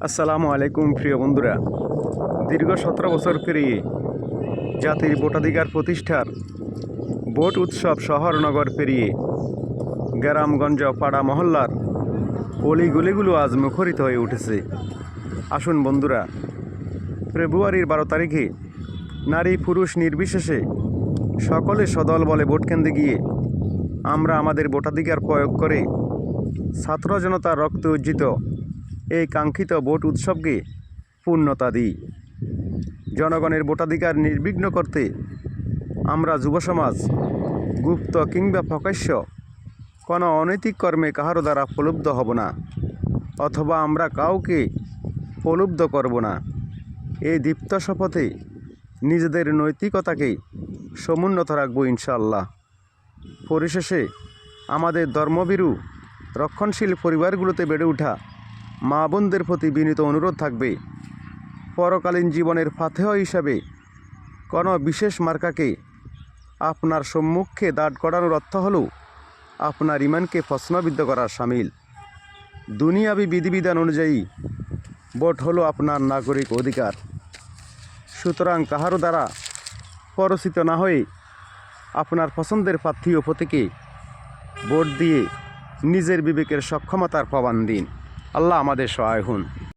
আসসালামু আলাইকুম প্রিয় বন্ধুরা। দীর্ঘ 17 বছর পেরিয়ে জাতির ভোটাধিকার প্রতিষ্ঠার ভোট উৎসব শহর নগর পেরিয়ে গ্রামগঞ্জ পাড়া মহল্লার অলিগলিগুলো আজ মুখরিত হয়ে উঠেছে। আসুন বন্ধুরা, ফেব্রুয়ারির 12 তারিখে নারী পুরুষ নির্বিশেষে সকলে সদল বলে ভোট কেন্দ্রে গিয়ে আমরা আমাদের ভোটাধিকার প্রয়োগ করে ছাত্র জনতার রক্ত উজ্জিত এই কাঙ্ক্ষিত ভোট উৎসবকে পূর্ণতা দিই। জনগণের ভোটাধিকার নির্বিঘ্ন করতে আমরা যুব সমাজ গুপ্ত কিংবা প্রকাশ্য কোনো অনৈতিক কর্মে কাহারও দ্বারা প্রলুব্ধ হব না, অথবা আমরা কাউকে প্রলুব্ধ করব না। এই দীপ্ত শপথে নিজেদের নৈতিকতাকে সমুন্নত রাখবো ইনশাআল্লাহ। পরিশেষে আমাদের ধর্মভীরু রক্ষণশীল পরিবারগুলোতে বেড়ে ওঠা মা বোনদের প্রতি বিনীত অনুরোধ থাকবে, পরকালীন জীবনের ফাতেহ হিসাবে কোনো বিশেষ মার্কাকে আপনার সম্মুখে দাঁড় করানোর অর্থ হল আপনার ইমানকে প্রশ্নবিদ্ধ করার শামিল। দুনিয়াবি বিধিবিধান অনুযায়ী ভোট হলো আপনার নাগরিক অধিকার। সুতরাং কাহারও দ্বারা পরচিত না হয়ে আপনার পছন্দের প্রার্থী ও প্রতীকে ভোট দিয়ে নিজের বিবেকের সক্ষমতার প্রমাণ দিন। আল্লাহ আমাদের সহায় হন।